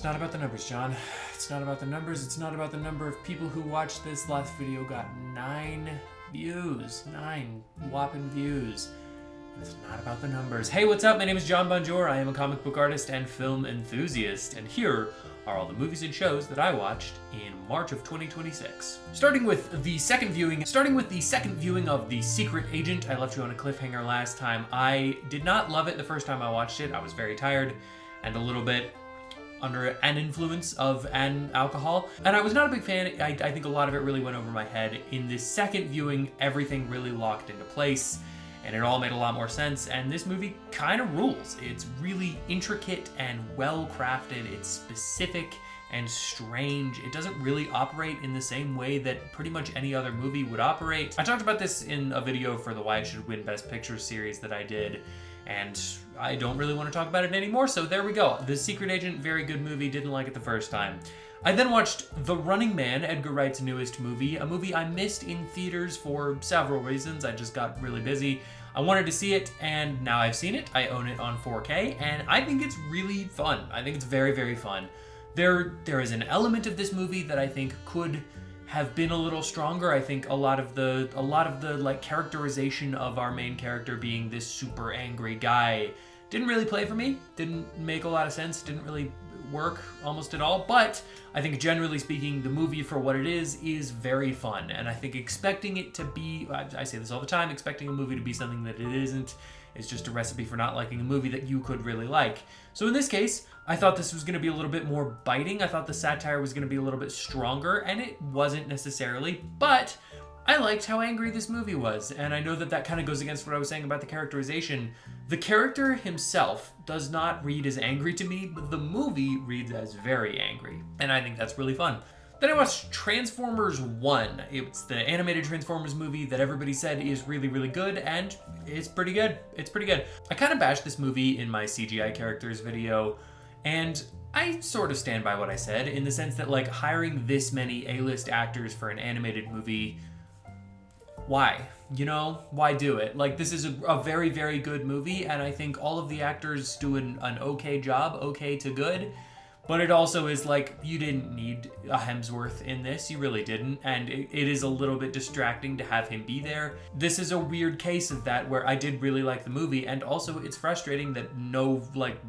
It's not about the numbers, John. It's not about the numbers. It's not about the number of people who watched this last video. Got 9 views. 9 whopping views. And it's not about the numbers. Hey, what's up? My name is John Bonjour. I am a comic book artist and film enthusiast. And here are all the movies and shows that I watched in March of 2026. Starting with the second viewing of The Secret Agent. I left you on a cliffhanger last time. I did not love it the first time I watched it. I was very tired and a little bit under an influence of an alcohol, and I was not a big fan. I think a lot of it really went over my head. In this second viewing, everything really locked into place, and it all made a lot more sense, and this movie kind of rules. It's really intricate and well crafted. It's specific and strange. It doesn't really operate in the same way that pretty much any other movie would operate. I talked about this in a video for the Why It Should Win Best Picture series that I did, and I don't really want to talk about it anymore, so there we go. The Secret Agent, very good movie, didn't like it the first time. I then watched The Running Man, Edgar Wright's newest movie, a movie I missed in theaters for several reasons. I just got really busy. I wanted to see it, and now I've seen it. I own it on 4K, and I think it's really fun. I think it's very, very fun. There is an element of this movie that I think could have been a little stronger. I think a lot of the like characterization of our main character being this super angry guy didn't really play for me. Didn't make a lot of sense. Didn't really work almost at all. But I think generally speaking, the movie for what it is very fun. And I think expecting it to be, I say this all the time, expecting a movie to be something that it isn't is just a recipe for not liking a movie that you could really like. So in this case, I thought this was going to be a little bit more biting. I thought the satire was going to be a little bit stronger, and it wasn't necessarily, but I liked how angry this movie was, and I know that that kind of goes against what I was saying about the characterization. The character himself does not read as angry to me, but the movie reads as very angry, and I think that's really fun. Then I watched Transformers 1. It's the animated Transformers movie that everybody said is really, really good, and it's pretty good. It's pretty good. I kind of bashed this movie in my CGI characters video, and I sort of stand by what I said in the sense that, like, hiring this many A-list actors for an animated movie, why? You know, why do it? Like, this is a very, very good movie, and I think all of the actors do an okay job, okay to good. But it also is like, you didn't need a Hemsworth in this. You really didn't. And it is a little bit distracting to have him be there. This is a weird case of that where I did really like the movie. And also it's frustrating that no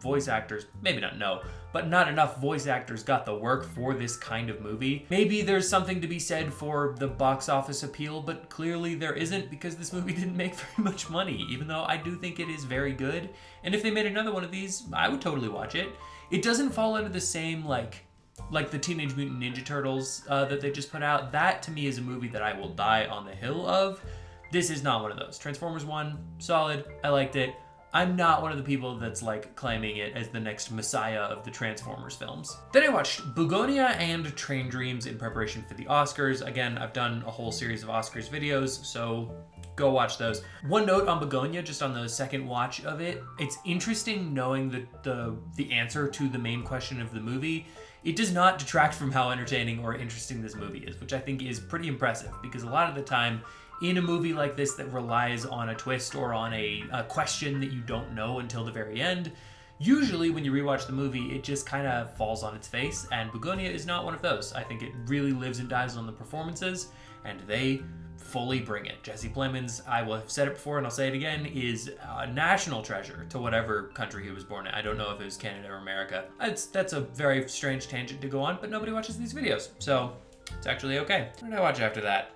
voice actors, maybe not no, but not enough voice actors got the work for this kind of movie. Maybe there's something to be said for the box office appeal, but clearly there isn't because this movie didn't make very much money, even though I do think it is very good. And if they made another one of these, I would totally watch it. It doesn't fall into the same, like the Teenage Mutant Ninja Turtles that they just put out. That, to me, is a movie that I will die on the hill of. This is not one of those. Transformers 1, solid. I liked it. I'm not one of the people that's, like, claiming it as the next messiah of the Transformers films. Then I watched Bugonia and Train Dreams in preparation for the Oscars. Again, I've done a whole series of Oscars videos, so go watch those. One note on Bugonia, just on the second watch of it, it's interesting knowing the answer to the main question of the movie. It does not detract from how entertaining or interesting this movie is, which I think is pretty impressive, because a lot of the time, in a movie like this that relies on a twist or on a question that you don't know until the very end, usually when you rewatch the movie, it just kind of falls on its face, and Bugonia is not one of those. I think it really lives and dies on the performances, and they fully bring it. Jesse Plemons, I will have said it before and I'll say it again, is a national treasure to whatever country he was born in. I don't know if it was Canada or America. That's a very strange tangent to go on, but nobody watches these videos, so it's actually okay. What did I watch after that?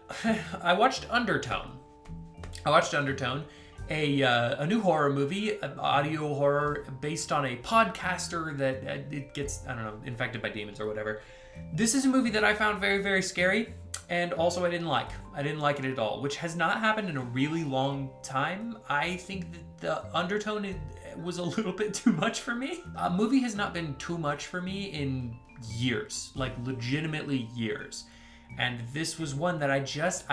I watched Undertone. A new horror movie, an audio horror based on a podcaster that it gets, I don't know, infected by demons or whatever. This is a movie that I found very, very scary, and also I didn't like. I didn't like it at all, which has not happened in a really long time. I think that the undertone was a little bit too much for me. A movie has not been too much for me in years, like legitimately years. And this was one that I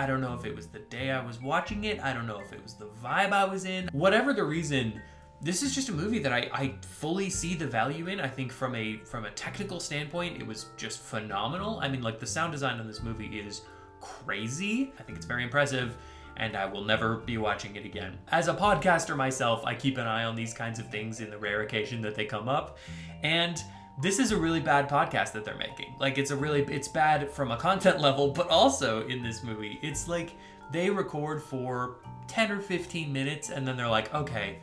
don't know if it was the day I was watching it. I don't know if it was the vibe I was in. Whatever the reason, this is just a movie that I fully see the value in. I think from a technical standpoint, it was just phenomenal. I mean, like, the sound design on this movie is crazy. I think it's very impressive, and I will never be watching it again. As a podcaster myself, I keep an eye on these kinds of things in the rare occasion that they come up, and this is a really bad podcast that they're making. Like, it's bad from a content level, but also in this movie, it's like they record for 10 or 15 minutes and then they're like, okay,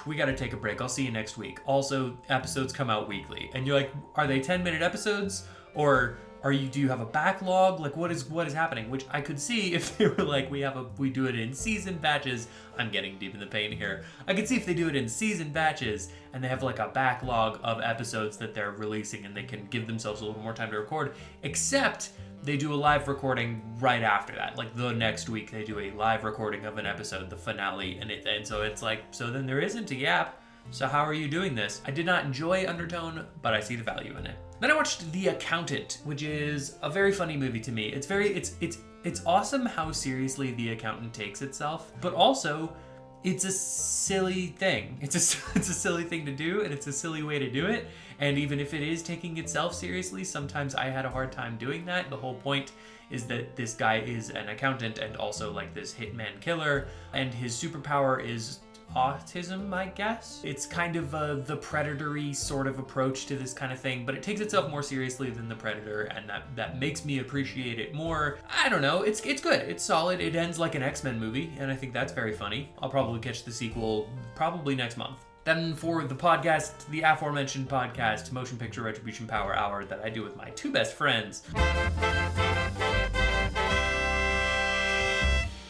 we got to take a break. I'll see you next week. Also, episodes come out weekly. And you're like, are they 10-minute episodes? Or do you have a backlog? Like, what is happening? Which I could see if they were like, we do it in season batches. I'm getting deep in the pain here. I could see if they do it in season batches and they have like a backlog of episodes that they're releasing and they can give themselves a little more time to record, except they do a live recording right after that. Like the next week they do a live recording of an episode, the finale, and so it's like, so then there isn't a gap. So how are you doing this? I did not enjoy Undertone, but I see the value in it. Then I watched The Accountant, which is a very funny movie to me. It's awesome how seriously The Accountant takes itself, but also it's a silly thing. It's a silly thing to do, and it's a silly way to do it. And even if it is taking itself seriously, sometimes I had a hard time doing that. The whole point is that this guy is an accountant and also like this hitman killer, and his superpower is autism, I guess. It's kind of the predatory sort of approach to this kind of thing, but it takes itself more seriously than the Predator, and that makes me appreciate it more. I don't know, it's good, it's solid. It ends like an X-Men movie, and I think that's very funny. I'll probably catch the sequel probably next month. Then for the podcast, the aforementioned podcast, Motion Picture Retribution Power Hour, that I do with my two best friends.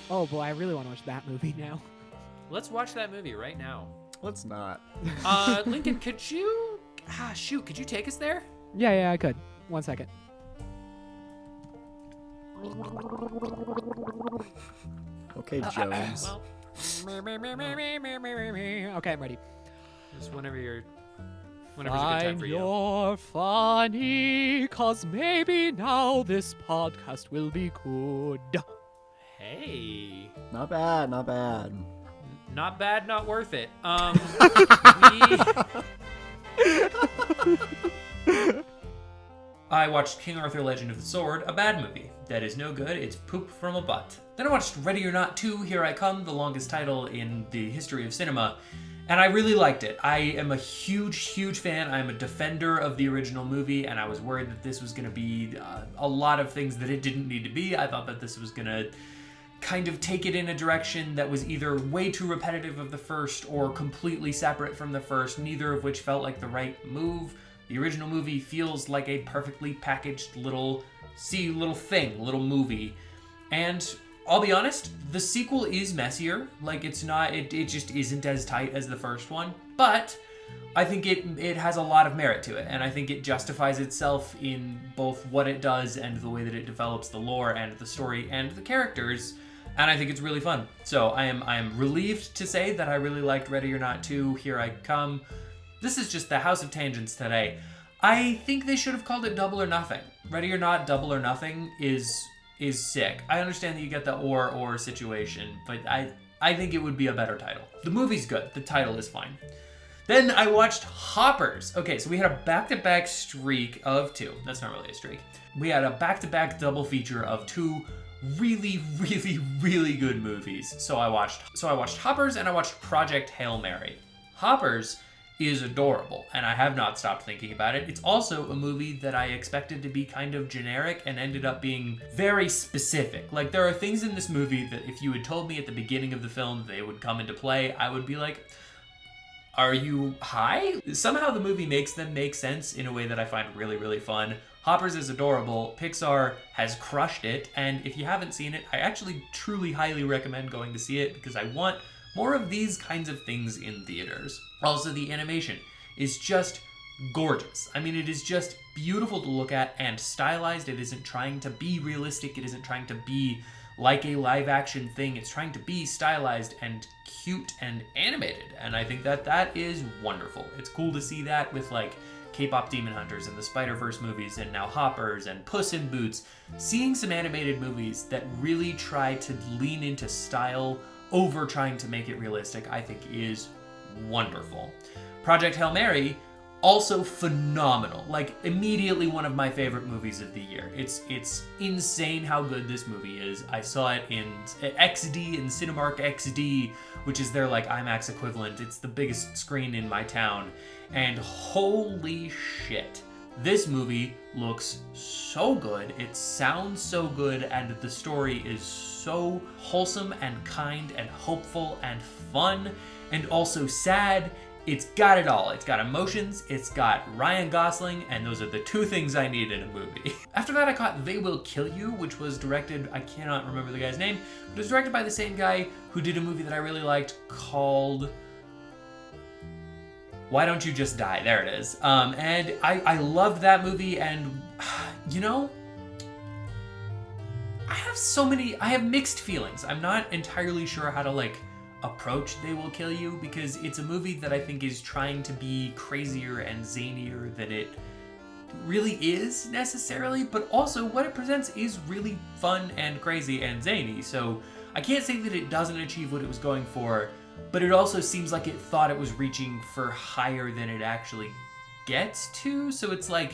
Oh boy, I really want to watch that movie now. Let's watch that movie right now. Let's not. Lincoln, could you take us there? Yeah, I could. 1 second. Okay, Jones. Okay, I'm ready. Just whenever's a good time for you. You're funny, 'cause maybe now this podcast will be good. Hey. Not bad, not bad. Not bad, not worth it. I watched King Arthur Legend of the Sword, a bad movie. That is no good, it's poop from a butt. Then I watched Ready or Not 2, Here I Come, the longest title in the history of cinema, and I really liked it. I am a huge fan. I'm a defender of the original movie, and I was worried that this was going to be a lot of things that it didn't need to be. I thought that this was going to kind of take it in a direction that was either way too repetitive of the first or completely separate from the first, neither of which felt like the right move. The original movie feels like a perfectly packaged little movie. And I'll be honest, the sequel is messier. Like, it just isn't as tight as the first one, but I think it has a lot of merit to it, and I think it justifies itself in both what it does and the way that it develops the lore and the story and the characters. And I think it's really fun. So I am relieved to say that I really liked Ready or Not 2, Here I Come. This is just the House of Tangents today. I think they should have called it Double or Nothing. Ready or Not, Double or Nothing is sick. I understand that you get the or situation, but I think it would be a better title. The movie's good. The title is fine. Then I watched Hoppers. Okay, so we had a back-to-back streak of two. That's not really a streak. We had a back-to-back double feature of two really good movies. So I watched Hoppers and I watched Project Hail Mary. Hoppers is adorable, and I have not stopped thinking about it. It's also a movie that I expected to be kind of generic and ended up being very specific. Like, there are things in this movie that if you had told me at the beginning of the film they would come into play, I would be like, are you high? Somehow the movie makes them make sense in a way that I find really fun. Hoppers is adorable, Pixar has crushed it, and if you haven't seen it, I actually truly highly recommend going to see it because I want more of these kinds of things in theaters. Also, the animation is just gorgeous. I mean, it is just beautiful to look at and stylized. It isn't trying to be realistic. It isn't trying to be like a live action thing. It's trying to be stylized and cute and animated. And I think that is wonderful. It's cool to see that with like K-pop Demon Hunters and the Spider-Verse movies and now Hoppers and Puss in Boots. Seeing some animated movies that really try to lean into style over trying to make it realistic, I think is wonderful. Project Hail Mary, also phenomenal. Like, immediately one of my favorite movies of the year. It's insane how good this movie is. I saw it in XD, in Cinemark XD, which is their like IMAX equivalent. It's the biggest screen in my town. And holy shit, this movie looks so good, it sounds so good, and the story is so wholesome and kind and hopeful and fun and also sad. It's got it all. It's got emotions, it's got Ryan Gosling, and those are the two things I need in a movie. After that, I caught They Will Kill You, which was directed, I cannot remember the guy's name, but it was directed by the same guy who did a movie that I really liked called Why Don't You Just Die? There it is. And I loved that movie, and you know, I have mixed feelings. I'm not entirely sure how to like approach They Will Kill You, because it's a movie that I think is trying to be crazier and zanier than it really is necessarily, but also what it presents is really fun and crazy and zany. So I can't say that it doesn't achieve what it was going for, but it also seems like it thought it was reaching for higher than it actually gets to. So it's like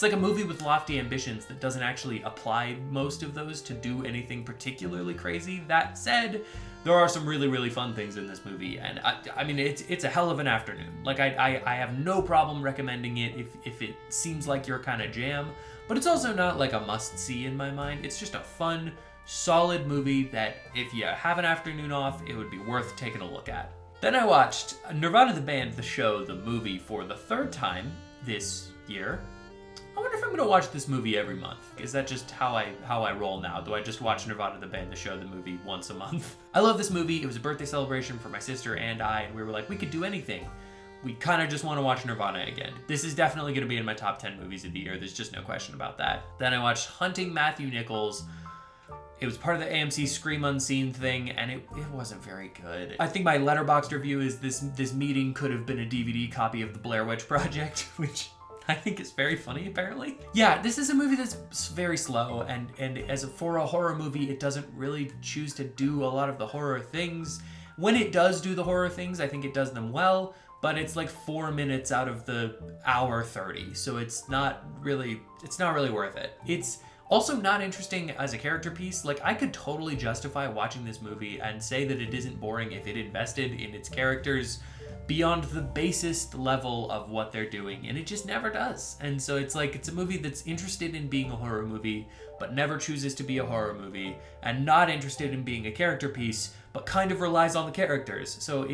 a movie with lofty ambitions that doesn't actually apply most of those to do anything particularly crazy. That said, there are some really, really fun things in this movie, and I mean, it's a hell of an afternoon. Like, I have no problem recommending it if it seems like your kind of jam, but it's also not like a must-see in my mind. It's just a fun, solid movie that if you have an afternoon off, it would be worth taking a look at. Then I watched Nirvana the Band, the show, the movie for the third time this year. I wonder if I'm gonna watch this movie every month. Is that just how I roll now? Do I just watch Nirvana the Band, the show, the movie once a month? I love this movie. It was a birthday celebration for my sister and I, and we were like, we could do anything. We kind of just want to watch Nirvana again. This is definitely gonna be in my top 10 movies of the year. There's just no question about that. Then I watched Hunting Matthew Nichols. It was part of the AMC Scream Unseen thing, and it wasn't very good. I think my Letterboxd review is this meeting could have been a DVD copy of the Blair Witch Project, which I think is very funny, apparently. Yeah, this is a movie that's very slow, and for a horror movie, it doesn't really choose to do a lot of the horror things. When it does do the horror things, I think it does them well, but it's like 4 minutes out of the hour 30, so it's not really worth it. It's also not interesting as a character piece. Like, I could totally justify watching this movie and say that it isn't boring if it invested in its characters beyond the basest level of what they're doing, and it just never does. And so it's like, it's a movie that's interested in being a horror movie, but never chooses to be a horror movie, and not interested in being a character piece, but kind of relies on the characters. So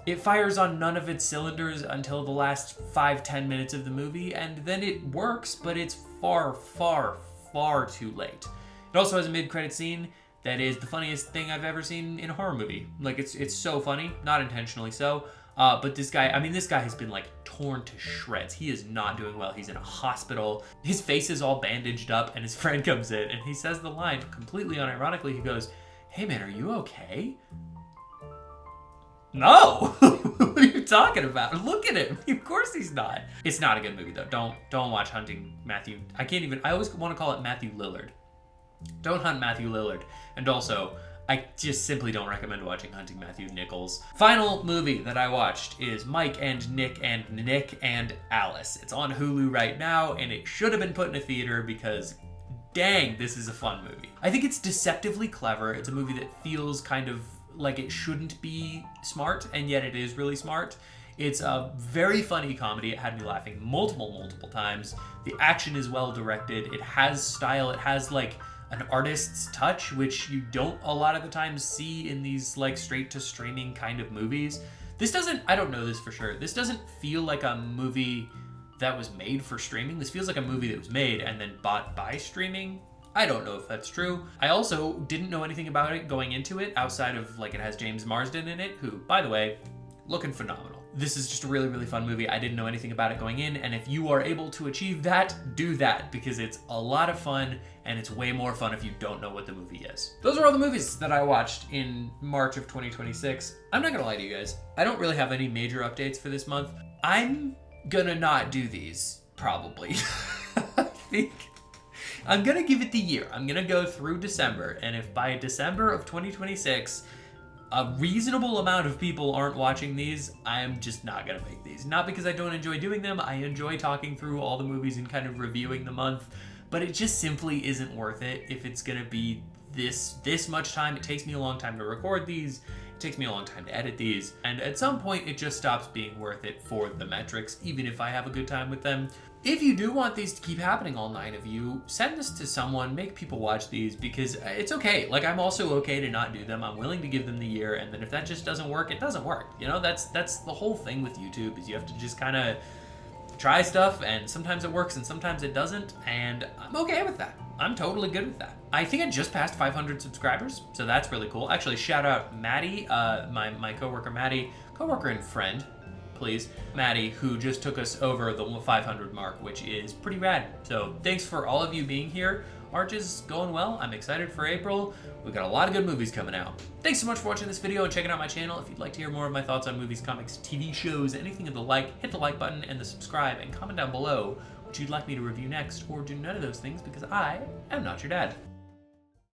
it fires on none of its cylinders until the last 5-10 minutes of the movie, and then it works, but it's far, far, far too late. It also has a mid-credit scene that is the funniest thing I've ever seen in a horror movie. Like, it's so funny, not intentionally so, but this guy has been like torn to shreds. He is not doing well. He's in a hospital. His face is all bandaged up, and his friend comes in and he says the line completely unironically. He goes, "Hey man, are you okay?" No! What are you talking about? Look at him. Of course he's not. It's not a good movie though. Don't watch Hunting Matthew. I always want to call it Matthew Lillard. Don't hunt Matthew Lillard. And also, I just simply don't recommend watching Hunting Matthew Nichols. Final movie that I watched is Mike and Nick and Alice. It's on Hulu right now, and it should have been put in a theater because dang, this is a fun movie. I think it's deceptively clever. It's a movie that feels kind of like it shouldn't be smart, and yet it is really smart. It's a very funny comedy. It had me laughing multiple times. The action is well directed. It has style. It has like an artist's touch, which you don't a lot of the times see in these like straight to streaming kind of movies. This doesn't, I don't know this for sure, this doesn't feel like a movie that was made for streaming. This feels like a movie that was made and then bought by streaming. I don't know if that's true. I also didn't know anything about it going into it outside of like it has James Marsden in it, who, by the way, looking phenomenal. This is just a really fun movie. I didn't know anything about it going in, and if you are able to achieve that, do that, because it's a lot of fun, and it's way more fun if you don't know what the movie is. Those are all the movies that I watched in March of 2026. I'm not gonna lie to you guys. I don't really have any major updates for this month. I'm gonna not do these, probably. I think I'm gonna give it the year. I'm gonna go through December, and if by December of 2026, a reasonable amount of people aren't watching these, I'm just not gonna make these. Not because I don't enjoy doing them. I enjoy talking through all the movies and kind of reviewing the month, but it just simply isn't worth it if it's gonna be this much time. It takes me a long time to record these, It takes me a long time to edit these, and at some point it just stops being worth it for the metrics, even if I have a good time with them. If you do want these to keep happening, all 9 of you, send this to someone, make people watch these, because it's okay. Like, I'm also okay to not do them. I'm willing to give them the year, and then if that just doesn't work, it doesn't work. You know, that's the whole thing with YouTube, is you have to just kind of try stuff, and sometimes it works and sometimes it doesn't, and I'm okay with that. I'm totally good with that. I think I just passed 500 subscribers, so that's really cool. Actually, shout out Maddie, my coworker Maddie, coworker and friend, please, Maddie, who just took us over the 500 mark, which is pretty rad. So thanks for all of you being here. March is going well. I'm excited for April. We've got a lot of good movies coming out. Thanks so much for watching this video and checking out my channel. If you'd like to hear more of my thoughts on movies, comics, TV shows, anything of the like, hit the like button and the subscribe, and comment down below what you'd like me to review next, or do none of those things, because I am not your dad.